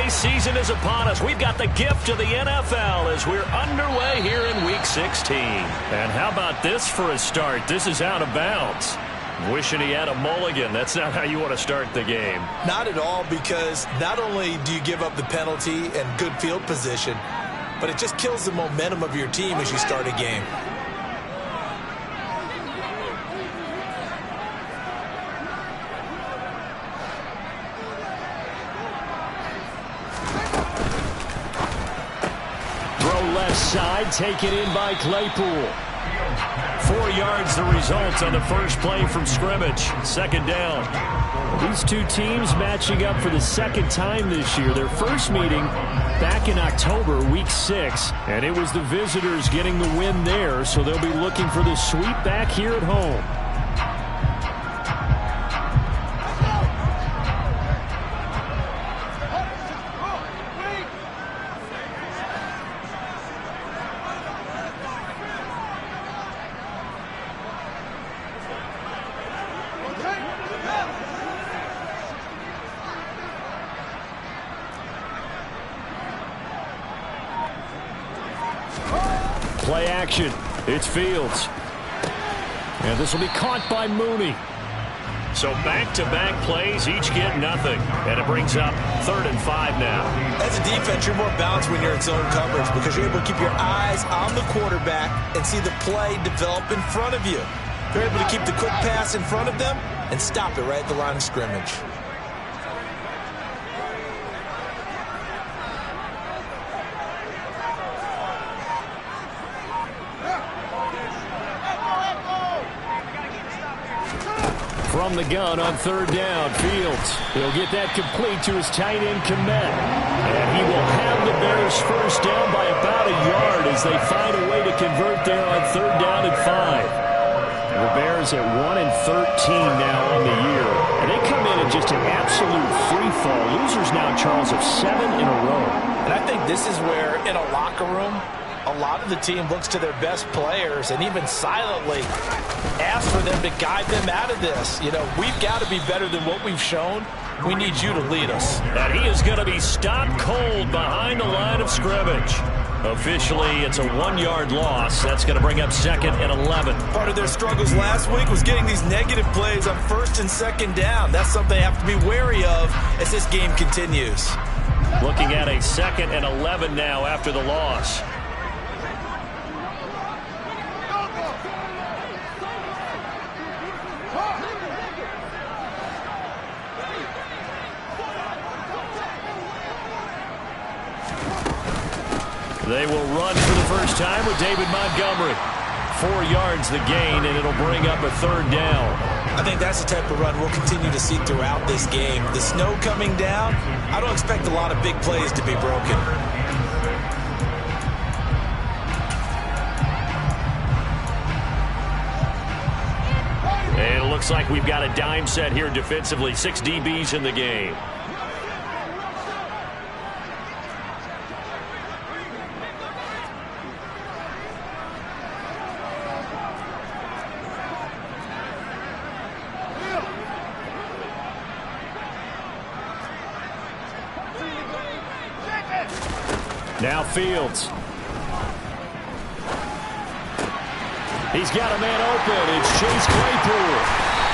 NBA season is upon us. We've got the gift of the NFL as we're underway here in Week 16. And how about this for a start? This is out of bounds. Wishing he had a mulligan. That's not how you want to start the game. Not at all, because not only do you give up the penalty and good field position, but it just kills the momentum of your team as you start a game. Left side, taken in by Claypool. 4 yards the result on the first play from scrimmage. Second down. These two teams matching up for the second time this year. Their first meeting back in October, Week 6. And it was the visitors getting the win there, so they'll be looking for the sweep back here at home. Play action. It's Fields. And this will be caught by Mooney. So back-to-back plays, each get nothing. And it brings up 3rd and 5 now. As a defense, you're more balanced when you're in zone coverage because you're able to keep your eyes on the quarterback and see the play develop in front of you. You're able to keep the quick pass in front of them and stop it right at the line of scrimmage. From the gun on 3rd down, Fields. He'll get that complete to his tight end, Komet. And he will have the Bears first down by about a yard as they find a way to convert there on 3rd down and 5. The Bears at 1-13 now on the year. And they come in just an absolute free fall. Losers now, Charles, of 7 in a row. And I think this is where, in a locker room, a lot of the team looks to their best players and even silently asks for them to guide them out of this. You know, we've got to be better than what we've shown. We need you to lead us. And he is going to be stopped cold behind the line of scrimmage. Officially, it's a 1-yard loss. That's going to bring up 2nd and 11. Part of their struggles last week was getting these negative plays on 1st and 2nd down. That's something they have to be wary of as this game continues. Looking at a 2nd and 11 now after the loss. They will run for the first time with David Montgomery. 4 yards the gain, and it'll bring up a 3rd down. I think that's the type of run we'll continue to see throughout this game. The snow coming down, I don't expect a lot of big plays to be broken. And it looks like we've got a dime set here defensively. 6 DBs in the game. Now Fields. He's got a man open. It's Chase Claypool.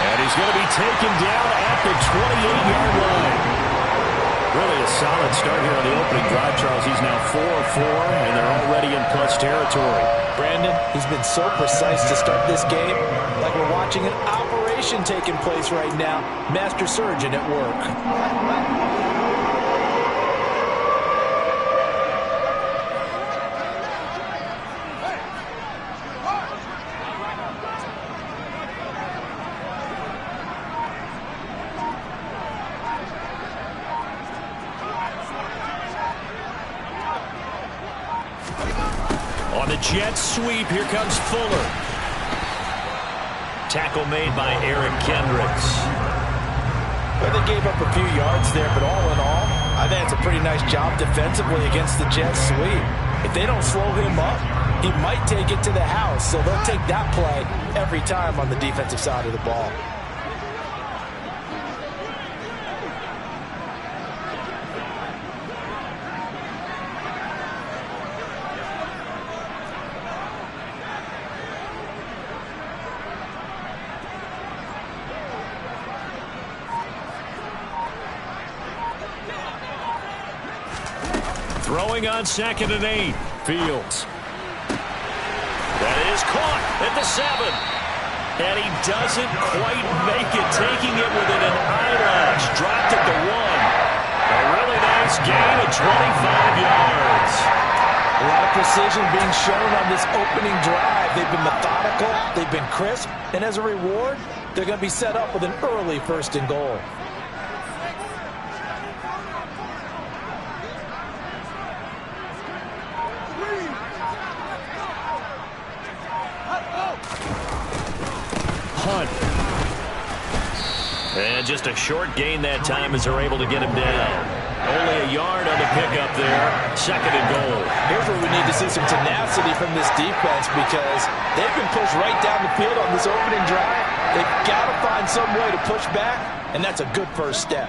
And he's going to be taken down at the 28-yard line. Really a solid start here on the opening drive, Charles. He's now 4 of 4, and they're already in plus territory. Brandon, he's been so precise to start this game, like we're watching an operation taking place right now. Master surgeon at work. On the jet sweep, here comes Fuller. Tackle made by Eric Kendricks. Well, they gave up a few yards there, but all in all, I think it's a pretty nice job defensively against the jet sweep. If they don't slow him up, he might take it to the house, so they'll take that play every time on the defensive side of the ball. Throwing on 2nd and 8. Fields. That is caught at the 7. And he doesn't quite make it, taking it within an eyelash. Dropped at the 1. A really nice gain of 25 yards. A lot of precision being shown on this opening drive. They've been methodical, they've been crisp, and as a reward, they're going to be set up with an early 1st and goal. Hunt. And just a short gain that time as they're able to get him down. Only a yard on the pickup there. 2nd and goal. Here's where we need to see some tenacity from this defense because they've been pushed right down the field on this opening drive. They've got to find some way to push back, and that's a good first step.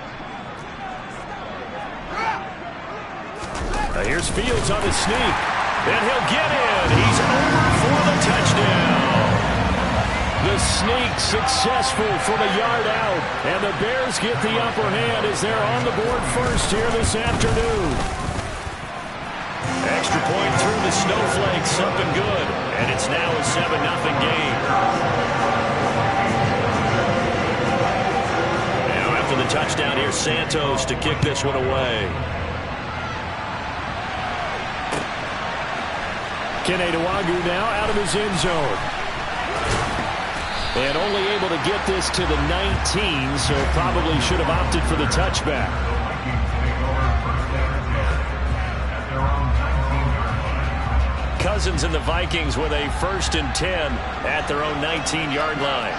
Now here's Fields on the sneak. And he'll get in. He's over for the touchdown. The sneak successful from a yard out. And the Bears get the upper hand as they're on the board first here this afternoon. Extra point through the snowflakes, up and good. And it's now a 7-0 game. Now after the touchdown, here's Santos to kick this one away. Keneduagu now out of his end zone. And only able to get this to the 19, so probably should have opted for the touchback. Cousins and the Vikings with a 1st and 10 at their own 19-yard line.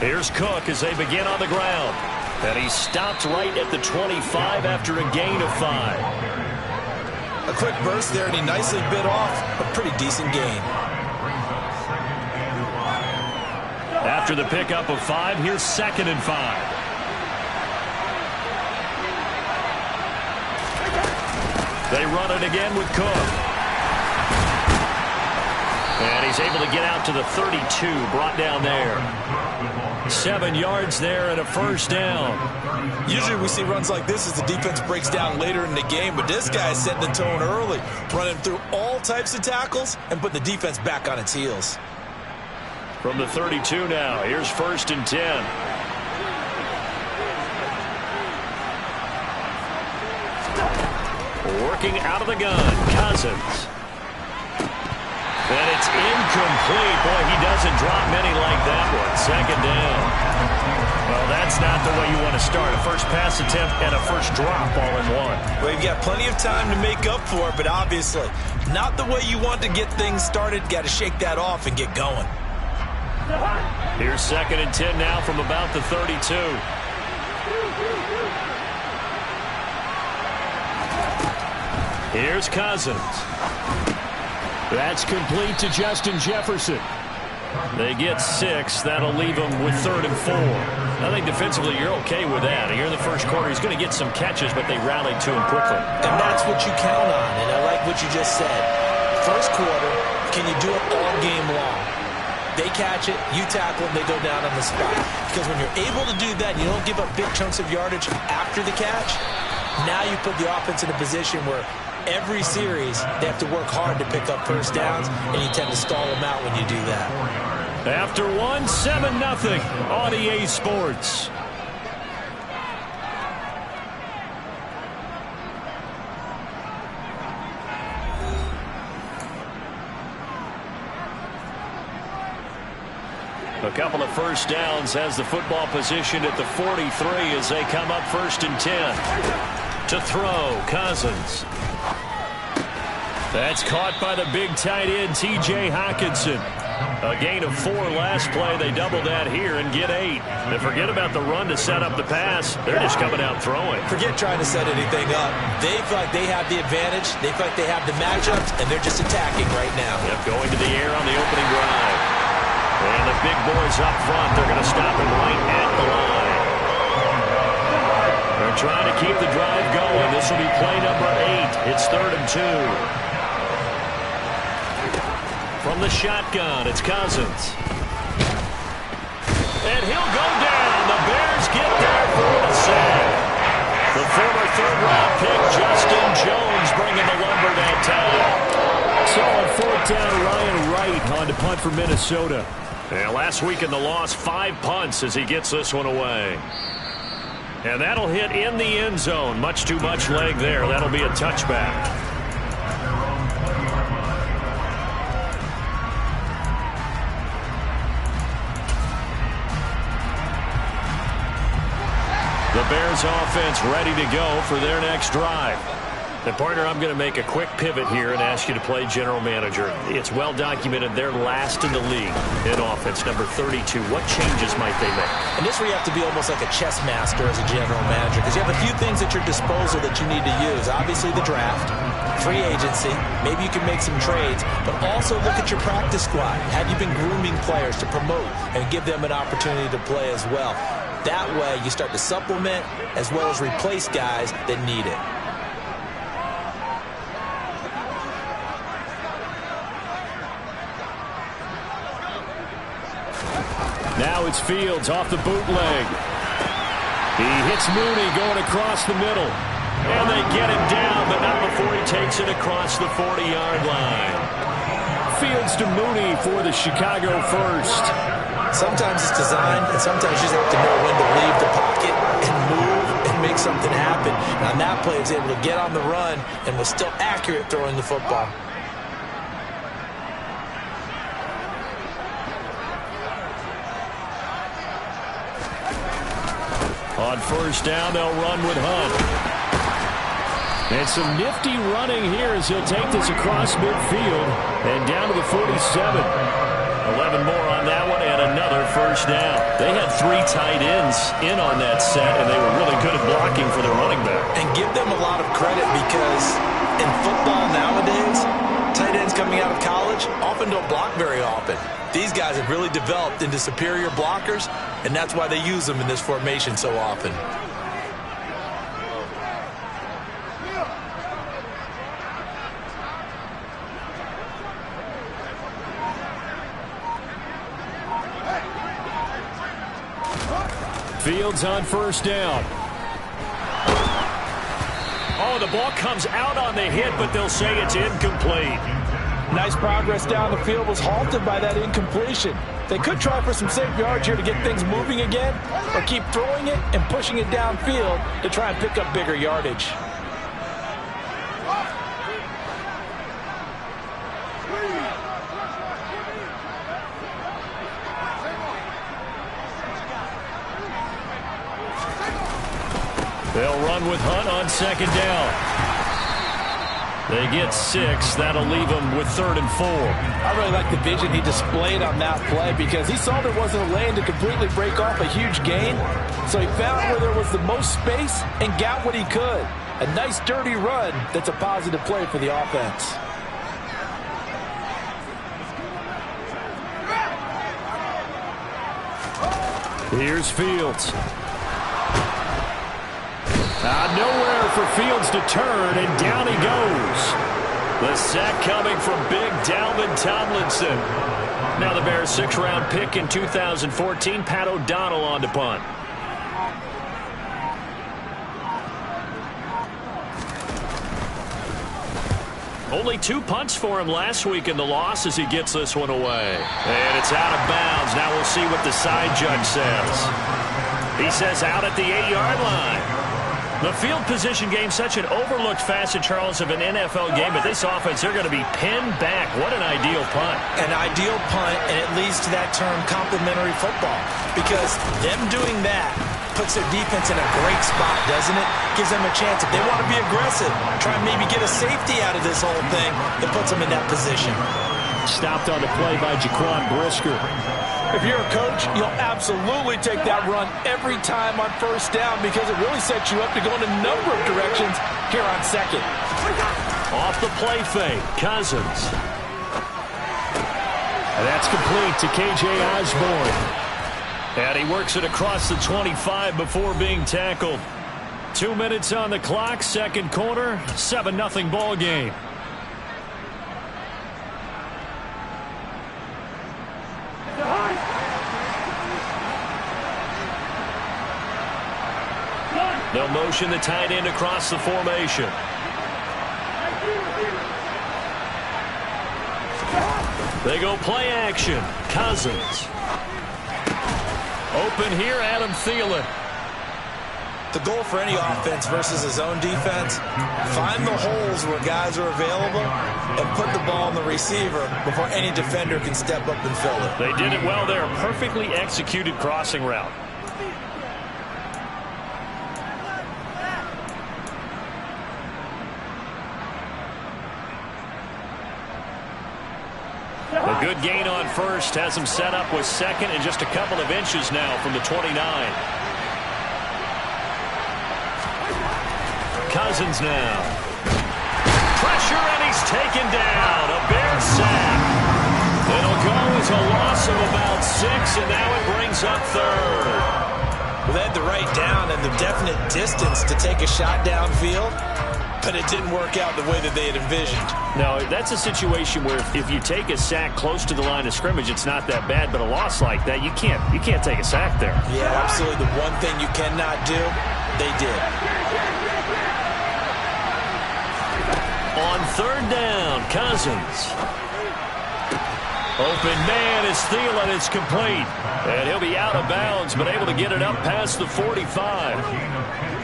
Here's Cook as they begin on the ground. And he stopped right at the 25 after a gain of 5. A quick burst there, and he nicely bit off a pretty decent gain. After the pickup of 5, here's 2nd and 5. They run it again with Cook. And he's able to get out to the 32, brought down there. 7 yards there and a 1st down. Usually we see runs like this as the defense breaks down later in the game, but this guy is setting the tone early, running through all types of tackles and putting the defense back on its heels. From the 32 now, here's 1st and 10. Working out of the gun, Cousins. And it's incomplete. Boy, he doesn't drop many like that one. 2nd down. Well, that's not the way you want to start. A first pass attempt and a first drop all in one. Well, you've got plenty of time to make up for it, but obviously not the way you want to get things started. Got to shake that off and get going. Here's 2nd and 10 now from about the 32. Here's Cousins. That's complete to Justin Jefferson. They get 6. That'll leave them with 3rd and 4. I think defensively you're okay with that. Here in the first quarter, he's going to get some catches, but they rallied to him quickly. And that's what you count on, and I like what you just said. First quarter, can you do it all game long? They catch it, you tackle them, they go down on the spot. Because when you're able to do that, you don't give up big chunks of yardage after the catch. Now you put the offense in a position where every series, they have to work hard to pick up first downs, and you tend to stall them out when you do that. After 7-0 on EA Sports. A couple of first downs has the football position at the 43 as they come up 1st and 10. To throw, Cousins. That's caught by the big tight end, T.J. Hockenson. A gain of 4 last play. They double that here and get 8. And forget about the run to set up the pass. They're just coming out throwing. Forget trying to set anything up. They feel like they have the advantage. They feel like they have the matchups, and they're just attacking right now. Yep, going to the air on the opening drive. And the big boys up front, they're going to stop him right at the line. They're trying to keep the drive going. This will be play number 8. It's 3rd and 2. From the shotgun, it's Cousins. And he'll go down. The Bears get there for the sack. The former 3rd-round pick, Justin Jones, bringing the lumber that time. So on 4th down, Ryan Wright on to punt for Minnesota. And last week in the loss, 5 punts as he gets this one away. And that'll hit in the end zone. Much too much leg there. That'll be a touchback. The Bears offense ready to go for their next drive. And partner, I'm going to make a quick pivot here and ask you to play general manager. It's well documented they're last in the league in offense, number 32. What changes might they make? And this where you have to be almost like a chess master as a general manager, because you have a few things at your disposal that you need to use. Obviously the draft, free agency, maybe you can make some trades, but also look at your practice squad. Have you been grooming players to promote and give them an opportunity to play as well? That way you start to supplement as well as replace guys that need it. Now it's Fields off the bootleg. He hits Mooney going across the middle. And they get him down, but not before he takes it across the 40-yard line. Fields to Mooney for the Chicago first. Sometimes it's designed, and sometimes you just have to know when to leave the pocket and move and make something happen. And on that play, he was able to get on the run and was still accurate throwing the football. On 1st down, they'll run with Hunt. And some nifty running here as he'll take this across midfield and down to the 47. 11 more on that one and another 1st down. They had 3 tight ends in on that set, and they were really good at blocking for their running back. And give them a lot of credit because in football nowadays, tight ends coming out of college often don't block very often. These guys have really developed into superior blockers, and that's why they use them in this formation so often. Fields on 1st down. Oh, the ball comes out on the hit, but they'll say it's incomplete. Nice progress down the field was halted by that incompletion. They could try for some safe yards here to get things moving again, or keep throwing it and pushing it downfield to try and pick up bigger yardage. They'll run with Hunt on 2nd down. They get 6. That'll leave them with 3rd and 4. I really like the vision he displayed on that play because he saw there wasn't a lane to completely break off a huge gain. So he found where there was the most space and got what he could. A nice dirty run that's a positive play for the offense. Here's Fields. Nowhere for Fields to turn, and down he goes. The sack coming from big Dalvin Tomlinson. Now the Bears' 6th-round pick in 2014, Pat O'Donnell on to punt. Only 2 punts for him last week in the loss as he gets this one away. And it's out of bounds. Now we'll see what the side judge says. He says out at the 8-yard line. The field position game, such an overlooked facet, Charles, of an NFL game, but this offense, they're going to be pinned back. What an ideal punt. An ideal punt, and it leads to that term complementary football, because them doing that puts their defense in a great spot, doesn't it? Gives them a chance. If they want to be aggressive, try and maybe get a safety out of this whole thing, that puts them in that position. Stopped on the play by Jaquan Brisker. If you're a coach, you'll absolutely take that run every time on 1st down because it really sets you up to go in a number of directions here on 2nd. Off the play fake, Cousins. And that's complete to K.J. Osborne. And he works it across the 25 before being tackled. 2 minutes on the clock, second quarter, 7-0 ball game. They'll motion the tight end across the formation. They go play action. Cousins. Open here, Adam Thielen. The goal for any offense versus his own defense, find the holes where guys are available and put the ball on the receiver before any defender can step up and fill it. They did it well there. Perfectly executed crossing route. A good gain on first has him set up with second and just a couple of inches now from the 29. Cousins now. Pressure, and he's taken down. A Bear sack. It'll go as a loss of about 6, and now it brings up third. Well, they had the right down and the definite distance to take a shot downfield, but it didn't work out the way that they had envisioned. No, that's a situation where if you take a sack close to the line of scrimmage, it's not that bad, but a loss like that, you can't take a sack there. Yeah, absolutely. The one thing you cannot do, they did. On third down, Cousins. Open man is Thielen. It's complete. And he'll be out of bounds, but able to get it up past the 45.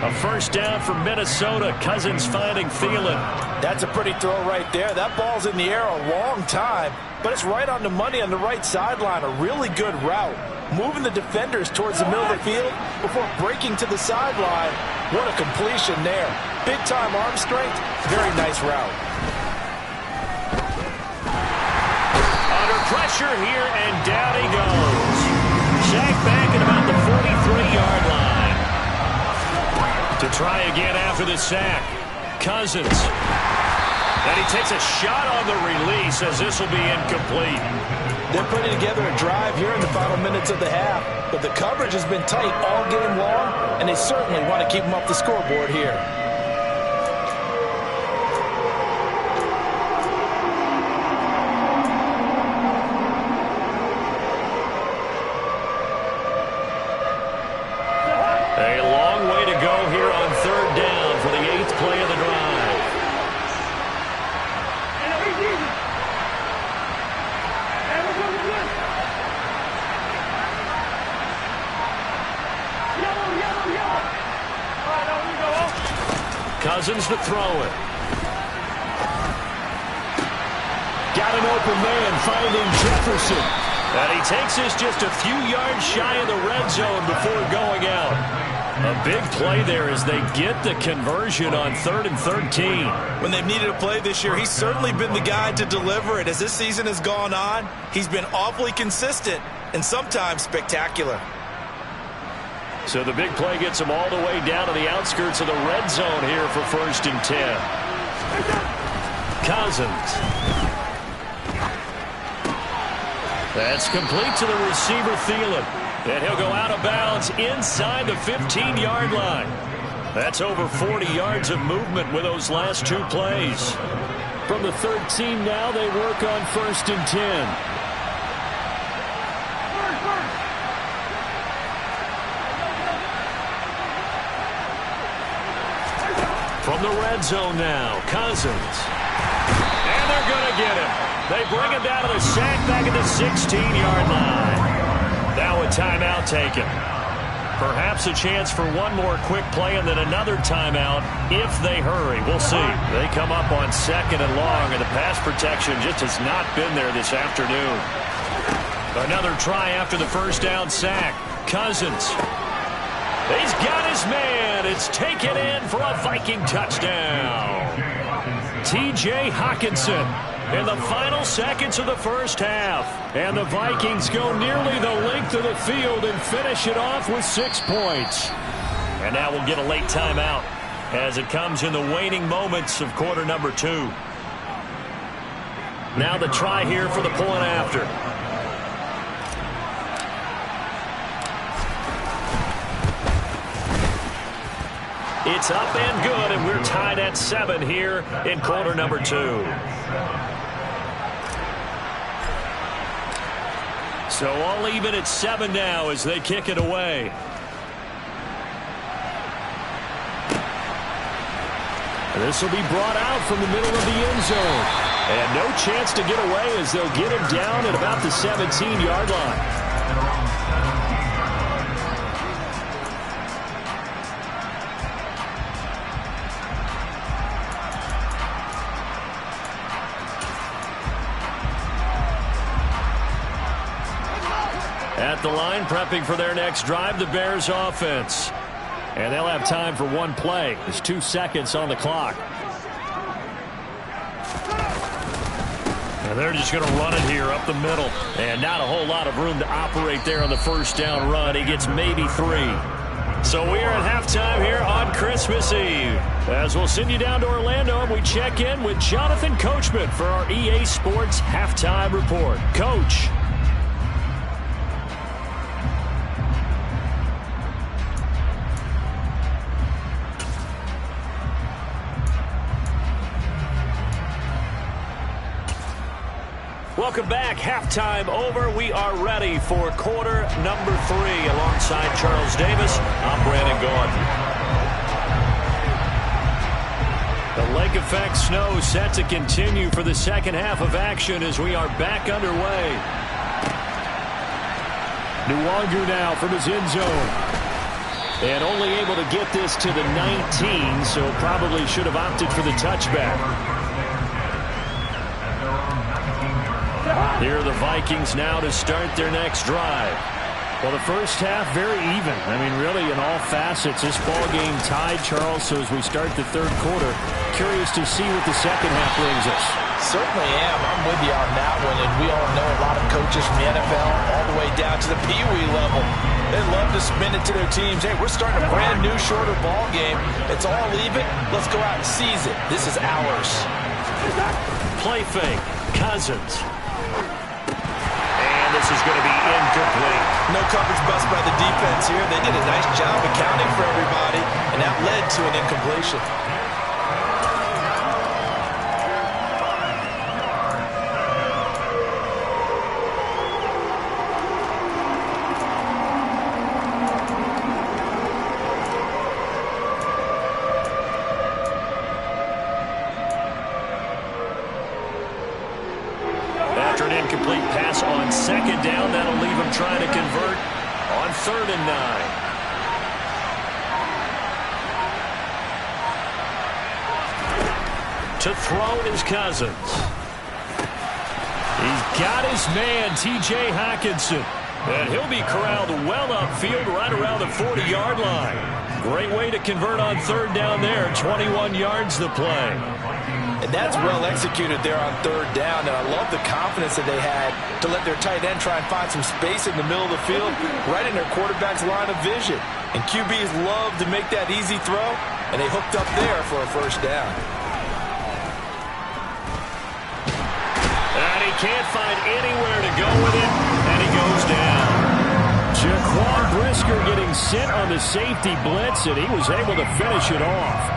A first down for Minnesota. Cousins finding Thielen. That's a pretty throw right there. That ball's in the air a long time, but it's right on the money on the right sideline. A really good route. Moving the defenders towards the middle of the field before breaking to the sideline. What a completion there. Big-time arm strength. Very nice route. Under pressure here, and down he goes. Sacked back at about the 43-yard line. To try again after the sack. Cousins. And he takes a shot on the release as this will be incomplete. They're putting together a drive here in the final minutes of the half, but the coverage has been tight all game long, and they certainly want to keep them off the scoreboard here. A long way to go here on third down for the 8th play of the drive. Cousins to throw it. Got an open man finding Jefferson. And he takes this just a few yards shy of the red zone before going out. A big play there as they get the conversion on 3rd and 13. When they've needed a play this year, he's certainly been the guy to deliver it. As this season has gone on, he's been awfully consistent and sometimes spectacular. So the big play gets him all the way down to the outskirts of the red zone here for 1st and 10. Cousins. That's complete to the receiver, Thielen. And he'll go out of bounds inside the 15-yard line. That's over 40 yards of movement with those last 2 plays. From the 13 now, they work on 1st and 10. From the red zone now, Cousins. And they're going to get him. They bring him down to the sack back at the 16-yard line. Now a timeout taken. Perhaps a chance for one more quick play and then another timeout if they hurry. We'll see. They come up on 2nd and long, and the pass protection just has not been there this afternoon. Another try after the first down sack. Cousins. He's got his man. It's taken in for a Viking touchdown. T.J. Hawkinson in the final seconds of the first half. And the Vikings go nearly the length of the field and finish it off with 6 points. And now we'll get a late timeout as it comes in the waning moments of quarter number 2. Now the try here for the point after. It's up and good, and we're tied at 7 here in quarter number 2. So all even at 7 now as they kick it away. This will be brought out from the middle of the end zone. And no chance to get away as they'll get him down at about the 17-yard line. At the line, prepping for their next drive, the Bears offense. And they'll have time for one play. There's 2 seconds on the clock. And they're just going to run it here up the middle. And not a whole lot of room to operate there on the first down run. He gets maybe 3. So we are at halftime here on Christmas Eve. As we'll send you down to Orlando, and we check in with Jonathan Coachman for our EA Sports Halftime Report. Coach. Welcome back. Halftime over. We are ready for quarter number 3. Alongside Charles Davis, I'm Brandon Gaudin. The lake effect snow set to continue for the second half of action as we are back underway. Nwangu now from his end zone. And only able to get this to the 19, so probably should have opted for the touchback. Here are the Vikings now to start their next drive. Well, the first half, very even. I mean, really, in all facets, this ball game tied, Charles. So as we start the third quarter, curious to see what the second half brings us. Certainly am. I'm with you on that one. And we all know a lot of coaches from the NFL all the way down to the Pee Wee level. They love to spin it to their teams. Hey, we're starting a brand new, shorter ball game. It's all even. Let's go out and seize it. This is ours. Play fake. Cousins. This is going to be incomplete. No coverage bust by the defense here. They did a nice job accounting for everybody, and that led to an incompletion. After an incomplete pass on second down, that'll leave him trying to convert on 3rd and 9. To throw is Cousins. He's got his man, T.J. Hockenson. And he'll be corralled well upfield right around the 40-yard line. Great way to convert on 3rd down there. 21 yards the play. And that's well executed there on 3rd down. And I love the confidence that they had to let their tight end try and find some space in the middle of the field, right in their quarterback's line of vision. And QBs love to make that easy throw, and they hooked up there for a first down. And he can't find anywhere to go with it, and he goes down. Jaquan Brisker getting sent on the safety blitz, and he was able to finish it off.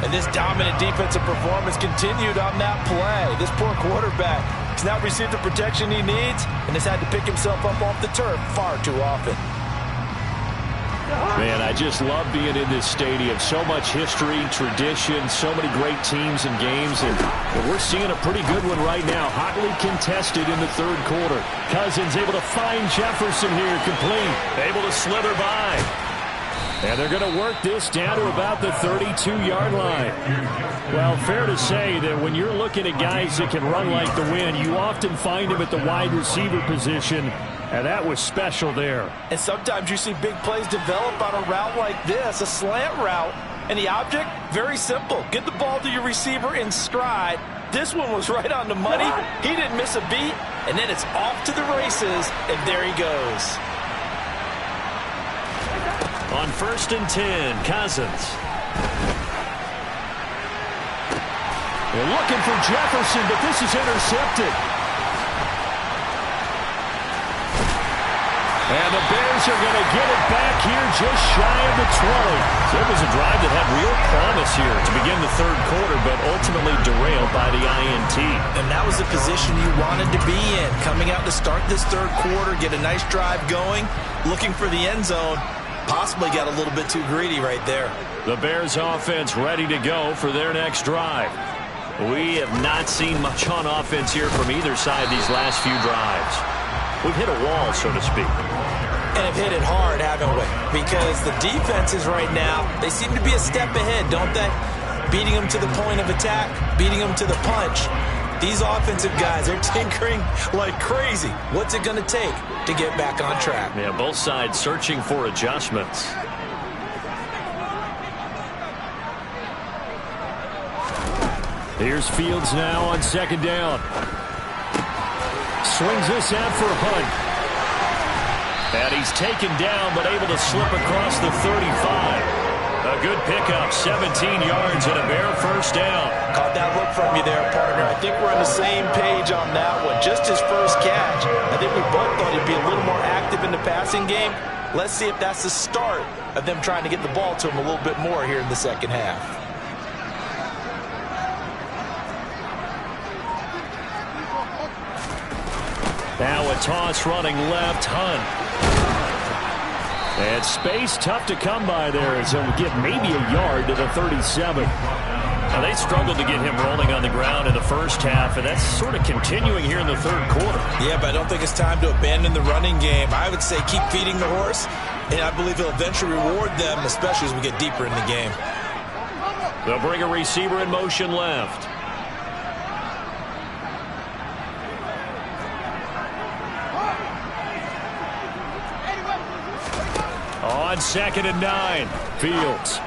And this dominant defensive performance continued on that play. This poor quarterback has not received the protection he needs and has had to pick himself up off the turf far too often. Man, I just love being in this stadium. So much history, tradition, so many great teams and games. And we're seeing a pretty good one right now. Hotly contested in the third quarter. Cousins able to find Jefferson here, complete. Able to slither by. And they're going to work this down to about the 32-yard line. Well, fair to say that when you're looking at guys that can run like the wind, you often find them at the wide receiver position, and that was special there. And sometimes you see big plays develop on a route like this, a slant route, and the object, very simple. Get the ball to your receiver in stride. This one was right on the money. He didn't miss a beat, and then it's off to the races, and there he goes. On 1st and 10, Cousins. They're looking for Jefferson, but this is intercepted. And the Bears are going to get it back here just shy of the 20. So it was a drive that had real promise here to begin the third quarter, but ultimately derailed by the INT. And that was the position you wanted to be in. Coming out to start this third quarter, get a nice drive going, looking for the end zone. Possibly got a little bit too greedy right there. The Bears offense ready to go for their next drive. We have not seen much on offense here from either side these last few drives. We've hit a wall, so to speak. And have hit it hard, haven't we? Because the defenses right now, they seem to be a step ahead, don't they? Beating them to the point of attack, beating them to the punch. These offensive guys, they're tinkering like crazy. What's it going to take to get back on track? Yeah, both sides searching for adjustments. Here's Fields now on second down. Swings this out for Hunt. And he's taken down, but able to slip across the 35. A good pickup, 17 yards and a Bear first down. Caught that look from you there, partner. I think we're on the same page on that one. Just his first catch. I think we both thought he'd be a little more active in the passing game. Let's see if that's the start of them trying to get the ball to him a little bit more here in the second half. Now a toss running left, Hunt. And space tough to come by there as he'll get maybe a yard to the 37. Now they struggled to get him rolling on the ground in the first half, and that's sort of continuing here in the third quarter. Yeah, but I don't think it's time to abandon the running game. I would say keep feeding the horse, and I believe he'll eventually reward them, especially as we get deeper in the game. They'll bring a receiver in motion left. On 2nd and 9, Fields.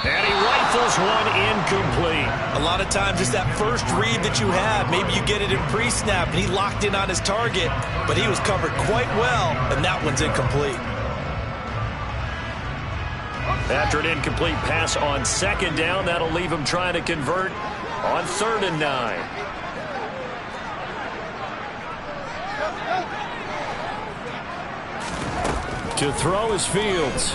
And he rifles one incomplete. A lot of times it's that first read that you have. Maybe you get it in pre-snap, and he locked in on his target, but he was covered quite well, and that one's incomplete. After an incomplete pass on 2nd down, that'll leave him trying to convert on 3rd and 9. To throw is Fields.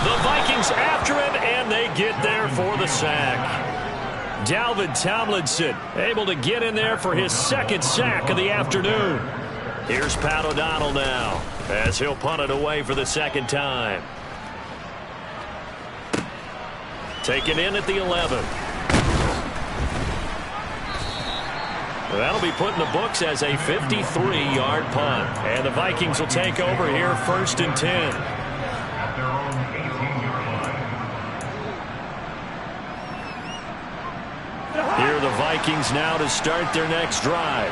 The Vikings after him, and they get there for the sack. Dalvin Tomlinson able to get in there for his 2nd sack of the afternoon. Here's Pat O'Donnell now as he'll punt it away for the 2nd time. Taken in at the 11. That'll be put in the books as a 53-yard punt. And the Vikings will take over here 1st and 10. Here are the Vikings now to start their next drive.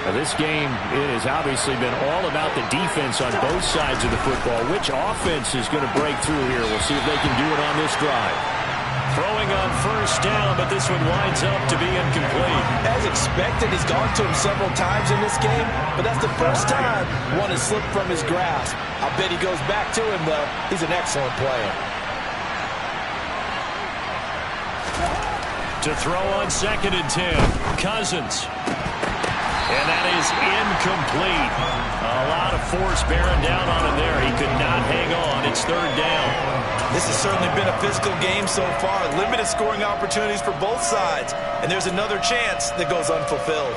Now this game, it has obviously been all about the defense on both sides of the football. Which offense is going to break through here? We'll see if they can do it on this drive. Throwing on 1st down, but this one winds up to be incomplete. As expected, he's gone to him several times in this game, but that's the first time one has slipped from his grasp. I'll bet he goes back to him, though. He's an excellent player. To throw on 2nd and 10, Cousins. And that is incomplete. A lot of force bearing down on him there. He could not hang on. It's 3rd down. This has certainly been a physical game so far. Limited scoring opportunities for both sides. And there's another chance that goes unfulfilled.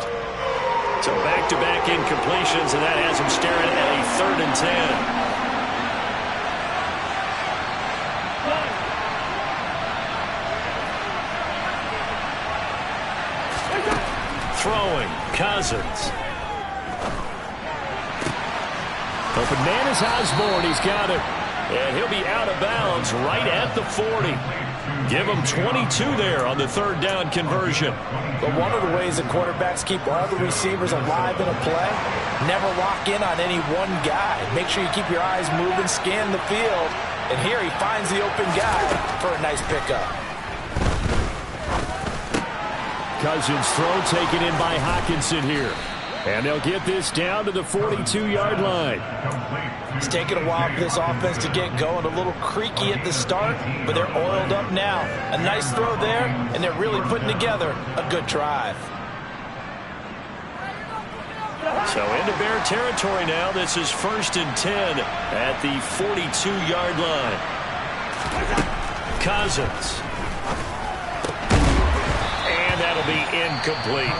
So back-to-back incompletions, and that has him staring at a 3rd and 10. Throwing, Cousins. Open man is Osborne. He's got it. And he'll be out of bounds right at the 40. Give him 22 there on the 3rd down conversion. But one of the ways that quarterbacks keep all the receivers alive in a play, never lock in on any one guy. Make sure you keep your eyes moving, scan the field. And here he finds the open guy for a nice pickup. Cousins' throw taken in by Hockenson here. And they'll get this down to the 42-yard line. It's taken a while for this offense to get going. A little creaky at the start, but they're oiled up now. A nice throw there, and they're really putting together a good drive. So into Bear territory now. This is 1st and 10 at the 42-yard line. Cousins. And that'll be incomplete.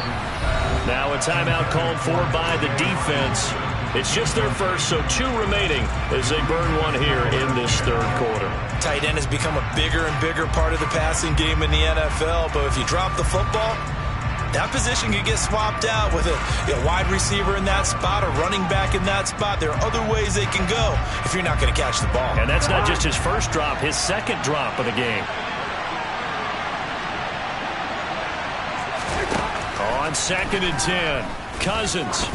Now a timeout called for by the defense. It's just their first, so 2 remaining as they burn 1 here in this 3rd quarter. Tight end has become a bigger and bigger part of the passing game in the NFL, but if you drop the football, that position can get swapped out with a wide receiver in that spot, a running back in that spot. There are other ways they can go if you're not going to catch the ball. And that's not just his first drop, his 2nd drop of the game. On 2nd and 10, Cousins.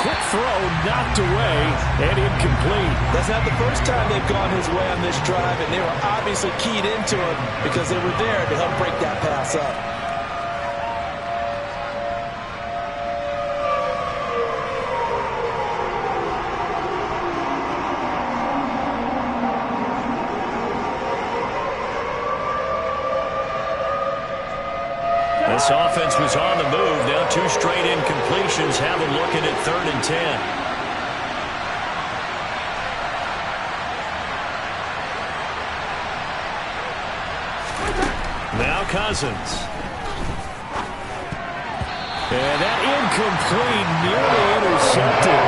Quick throw, knocked away, and incomplete. That's not the first time they've gone his way on this drive, and they were obviously keyed into it because they were there to help break that pass up. This offense was on the move. Now 2 straight incompletions have them looking at 3rd and 10. Now Cousins. And that incomplete, nearly intercepted.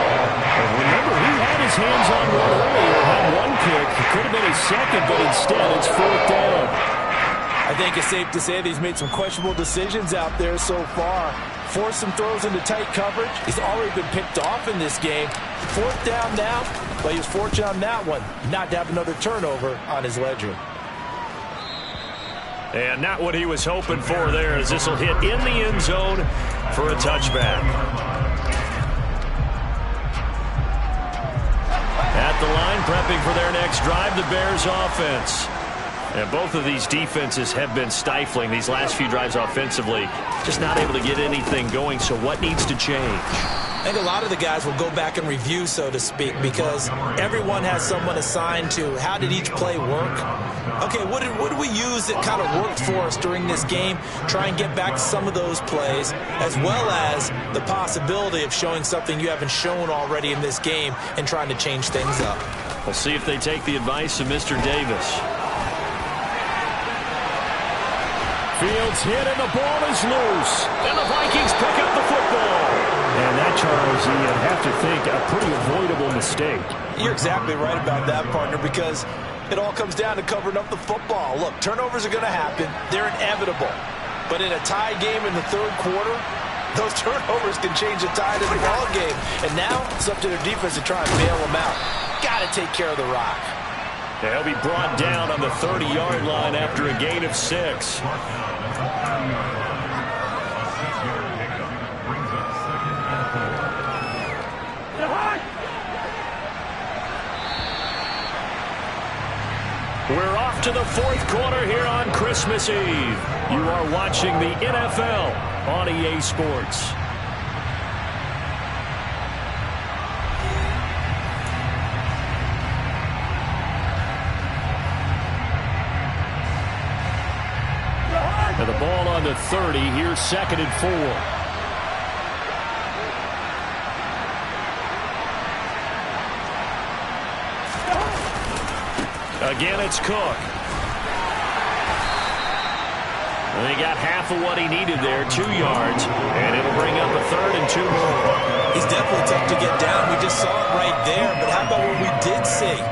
And remember, he had his hands on one earlier, had 1 pick. It could have been his 2nd, but instead it's 4th down. I think it's safe to say that he's made some questionable decisions out there so far. Forced some throws into tight coverage. He's already been picked off in this game. 4th down now, but he was fortunate on that one not to have another turnover on his ledger. And not what he was hoping for there, as this will hit in the end zone for a touchback. At the line, prepping for their next drive, the Bears offense. And both of these defenses have been stifling these last few drives offensively. Just not able to get anything going, so what needs to change? I think a lot of the guys will go back and review, so to speak, because everyone has someone assigned to how did each play work. Okay, what did we use that kind of worked for us during this game? Try and get back to some of those plays, as well as the possibility of showing something you haven't shown already in this game and trying to change things up. We'll see if they take the advice of Mr. Davis. Fields hit and the ball is loose. And the Vikings pick up the football. And that, Charles, you'd have to think a pretty avoidable mistake. You're exactly right about that, partner, because it all comes down to covering up the football. Look, turnovers are going to happen. They're inevitable. But in a tie game in the 3rd quarter, those turnovers can change the tide of the ball game. And now it's up to their defense to try and bail them out. Got to take care of the rock. They'll be brought down on the 30-yard line after a gain of 6. We're off to the 4th quarter here on Christmas Eve. You are watching the NFL on EA Sports. And the ball on the 30. Here's 2nd and 4. Again, it's Cook. And he got half of what he needed there, 2 yards. And it'll bring up a 3rd and 2 more. He's definitely tough to get down. We just saw it right there. But how about what we did see?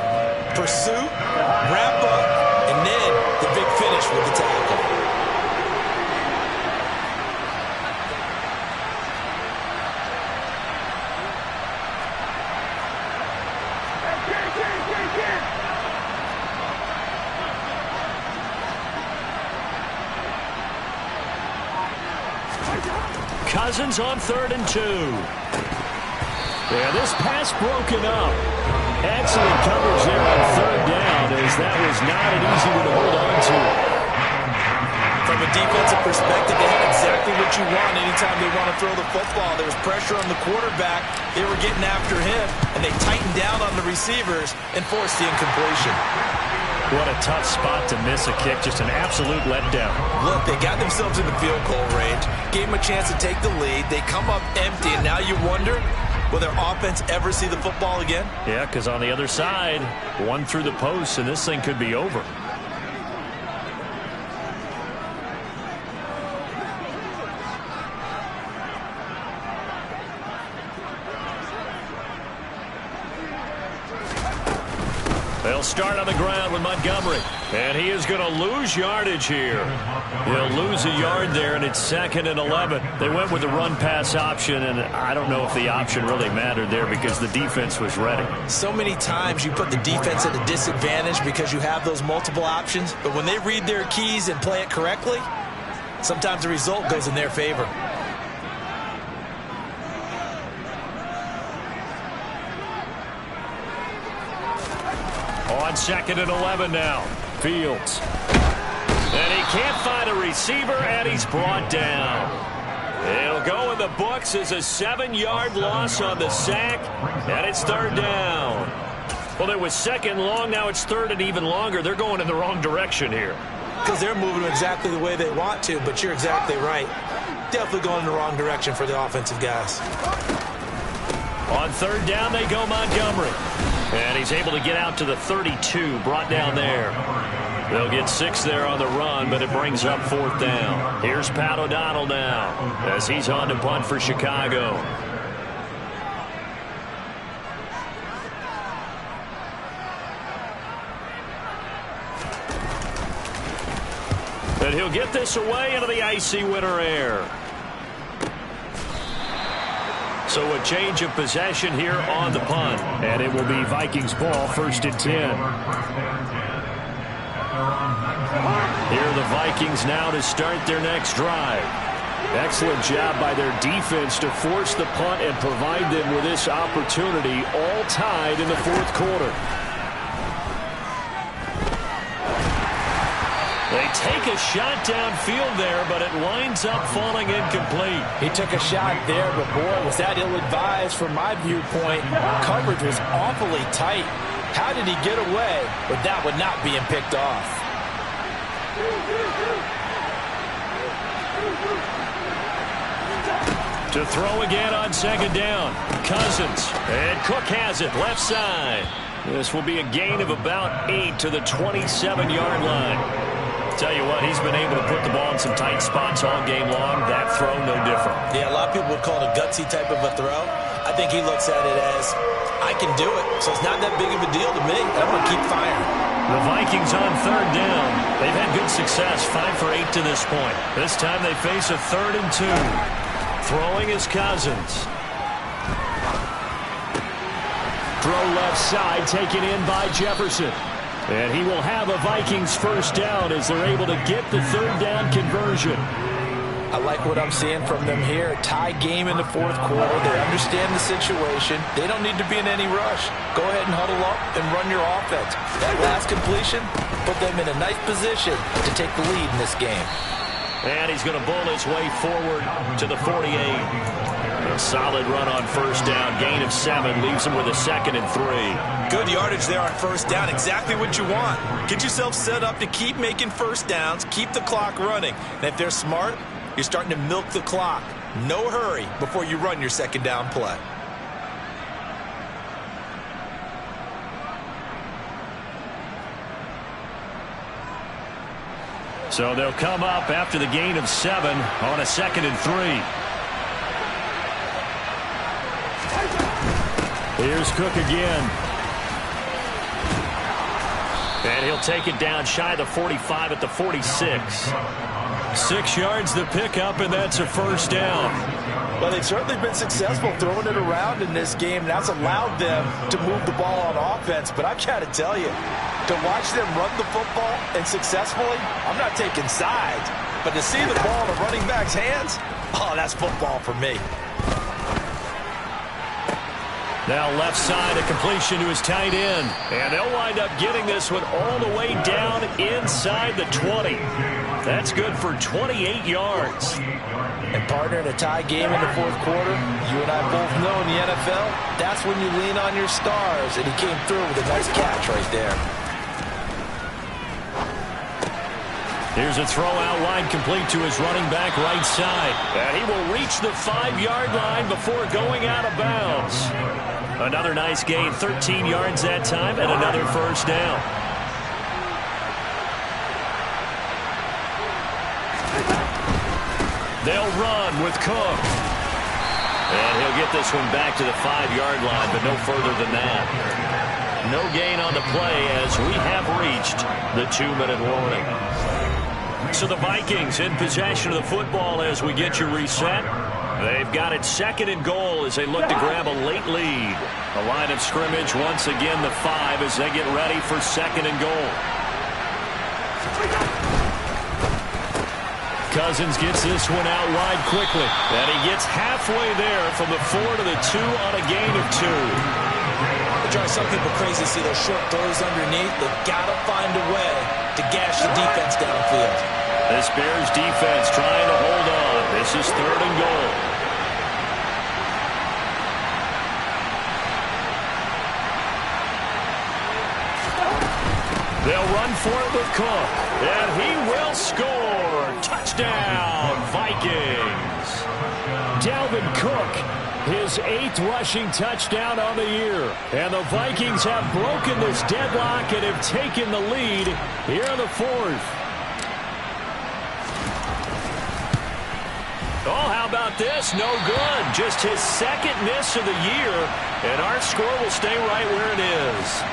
Pursuit, wrap up, and then the big finish with the tackle. Cousins on 3rd and 2. Yeah, this pass broken up. Excellent coverage there on 3rd down, as that was not an easy one to hold on to. From a defensive perspective, they have exactly what you want anytime they want to throw the football. There was pressure on the quarterback. They were getting after him, and they tightened down on the receivers and forced the incompletion. What a tough spot to miss a kick. Just an absolute letdown. Look, they got themselves in the field goal range, gave them a chance to take the lead. They come up empty, and now you wonder, will their offense ever see the football again? Yeah, because on the other side, one through the post, and this thing could be over. They'll start on the ground with Montgomery. And he is going to lose yardage here. He'll lose a yard there, and it's 2nd and 11. They went with the run-pass option, and I don't know if the option really mattered there because the defense was ready. So many times you put the defense at a disadvantage because you have those multiple options. But when they read their keys and play it correctly, sometimes the result goes in their favor. On 2nd and 11 now. Fields. And he can't find a receiver, and he's brought down. It'll go in the books as a 7-yard loss on the sack, and it's 3rd down. Well, it was 2nd long. Now it's 3rd and even longer. They're going in the wrong direction here. Because they're moving exactly the way they want to, but you're exactly right. Definitely going in the wrong direction for the offensive guys. On 3rd down, they go Montgomery. And he's able to get out to the 32, brought down there. They'll get 6 there on the run, but it brings up 4th down. Here's Pat O'Donnell now as he's on to punt for Chicago. And he'll get this away into the icy winter air. So a change of possession here on the punt. And it will be Vikings ball, 1st and 10. Here are the Vikings now to start their next drive. Excellent job by their defense to force the punt and provide them with this opportunity, all tied in the 4th quarter. They take a shot downfield there, but it winds up falling incomplete. He took a shot there, but boy, was that ill-advised from my viewpoint. Coverage was awfully tight. How did he get away with that one not being picked off? To throw again on 2nd down. Cousins. And Cook has it left side. This will be a gain of about 8 to the 27-yard line. Tell you what, he's been able to put the ball in some tight spots all game long. That throw, no different. Yeah, a lot of people would call it a gutsy type of a throw. I think he looks at it as, I can do it, so it's not that big of a deal to me. I'm going to keep firing. The Vikings on 3rd down. They've had good success, 5 for 8 to this point. This time they face a 3rd and 2. Throwing is Cousins. Throw left side, taken in by Jefferson. And he will have a Vikings 1st down as they're able to get the 3rd down conversion. I like what I'm seeing from them here. Tie game in the 4th quarter. They understand the situation. They don't need to be in any rush. Go ahead and huddle up and run your offense. That last completion put them in a nice position to take the lead in this game. And he's going to bull his way forward to the 48. A solid run on 1st down. Gain of 7 leaves him with a 2nd and 3. Good yardage there on 1st down. Exactly what you want. Get yourself set up to keep making 1st downs. Keep the clock running. And if they're smart, you're starting to milk the clock. No hurry before you run your 2nd down play. So they'll come up after the gain of 7 on a 2nd and 3. Here's Cook again. And he'll take it down shy of the 45 at the 46. 6 yards the pickup, and that's a 1st down. Well, they've certainly been successful throwing it around in this game. That's allowed them to move the ball on offense. But I've got to tell you, to watch them run the football and successfully, I'm not taking sides. But to see the ball in a running back's hands, oh, that's football for me. Now left side, a completion to his tight end. And they'll wind up getting this one all the way down inside the 20. That's good for 28 yards. And partner, in a tie game in the 4th quarter, you and I both know in the NFL, that's when you lean on your stars. And he came through with a nice catch right there. Here's a throw out wide, complete to his running back right side. And he will reach the 5-yard line before going out of bounds. Another nice gain, 13 yards that time, and another first down. They'll run with Cook. And he'll get this one back to the 5-yard line, but no further than that. No gain on the play as we have reached the 2-minute warning. So the Vikings in possession of the football as we get you reset. They've got it 2nd and goal as they look to grab a late lead. The line of scrimmage once again the 5 as they get ready for 2nd and goal. Cousins gets this one out wide quickly. And he gets halfway there from the 4 to the 2 on a gain of 2. It drives some people crazy to see those short throws underneath. They've got to find a way to gash the defense downfield. This Bears defense trying to hold on. This is 3rd and goal. They'll run for it with Cook. And he will score. Touchdown, Vikings. Dalvin Cook, his 8th rushing touchdown on the year. And the Vikings have broken this deadlock and have taken the lead here in the 4th. Oh, how about this? No good. Just his 2nd miss of the year. And our score will stay right where it is.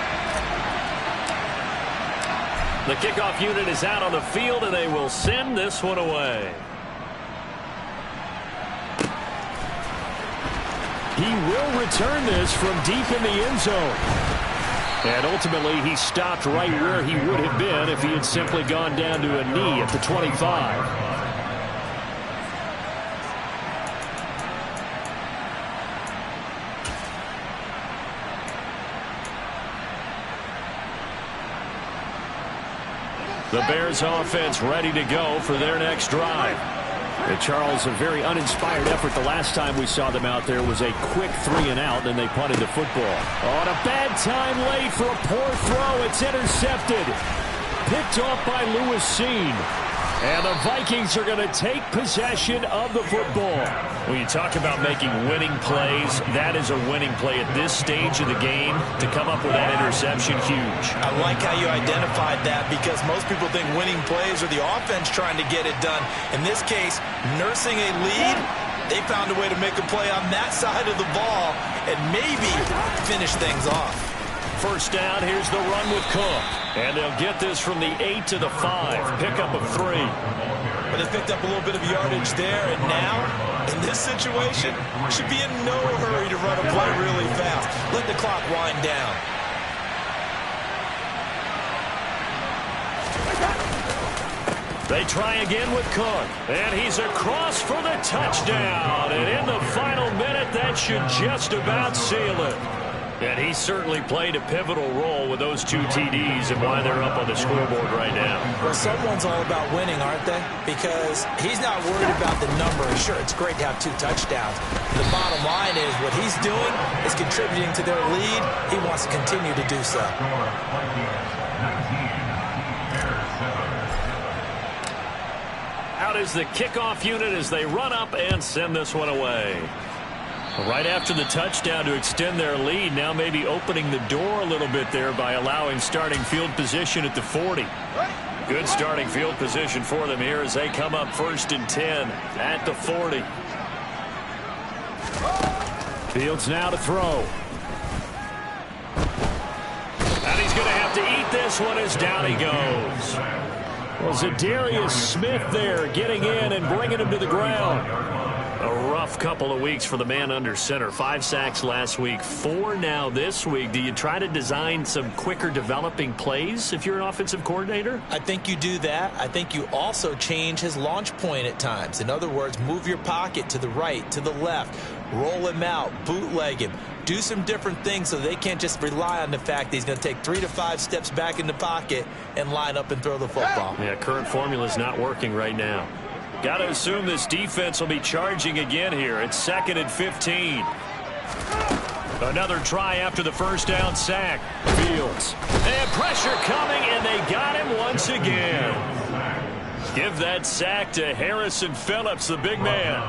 The kickoff unit is out on the field, and they will send this one away. He will return this from deep in the end zone. And ultimately, he stopped right where he would have been if he had simply gone down to a knee at the 25. The Bears offense ready to go for their next drive. And Charles, a very uninspired effort the last time we saw them out there was a quick 3 and out, and they punted the football. On a bad time late for a poor throw. It's intercepted. Picked off by Lewis Seen. And the Vikings are going to take possession of the football. When you talk about making winning plays, that is a winning play at this stage of the game. To come up with that interception, huge. I like how you identified that because most people think winning plays are the offense trying to get it done. In this case, nursing a lead, they found a way to make a play on that side of the ball and maybe finish things off. First down, here's the run with Cook. And they'll get this from the 8 to the 5. Pickup of 3. But they picked up a little bit of yardage there, and now, in this situation, should be in no hurry to run a play really fast. Let the clock wind down. They try again with Cook. And he's across for the touchdown. And in the final minute, that should just about seal it. And he certainly played a pivotal role with those 2 TDs and why they're up on the scoreboard right now. Well, someone's all about winning, aren't they? Because he's not worried about the number. Sure, it's great to have 2 touchdowns. The bottom line is what he's doing is contributing to their lead. He wants to continue to do so. Out is the kickoff unit as they run up and send this one away. Right after the touchdown to extend their lead, now maybe opening the door a little bit there by allowing starting field position at the 40. Good starting field position for them here as they come up 1st and 10 at the 40. Fields now to throw. And he's going to have to eat this one as down he goes. Well, Zadarius Smith there getting in and bringing him to the ground. A rough couple of weeks for the man under center. 5 sacks last week, 4 now this week. Do you try to design some quicker developing plays if you're an offensive coordinator? I think you do that. I think you also change his launch point at times. In other words, move your pocket to the right, to the left, roll him out, bootleg him. Do some different things so they can't just rely on the fact that he's going to take 3 to 5 steps back in the pocket and line up and throw the football. Yeah, current formula is not working right now. Got to assume this defense will be charging again here. It's 2nd and 15. Another try after the first down sack. Fields. And pressure coming, and they got him once again. Give that sack to Harrison Phillips, the big man.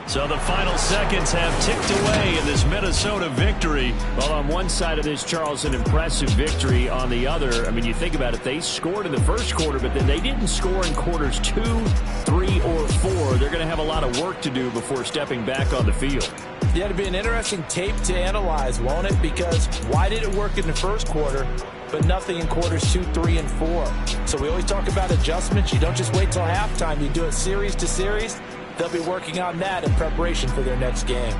So the final seconds have ticked away in this Minnesota victory. Well, on one side of this, Charles, an impressive victory. On the other, I mean, you think about it, they scored in the first quarter, but then they didn't score in quarters 2, 3, or 4. They're going to have a lot of work to do before stepping back on the field. Yeah, it'll be an interesting tape to analyze, won't it? Because why did it work in the first quarter, but nothing in quarters 2, 3, and 4? So we always talk about adjustments. You don't just wait till halftime. You do it series to series. They'll be working on that in preparation for their next game.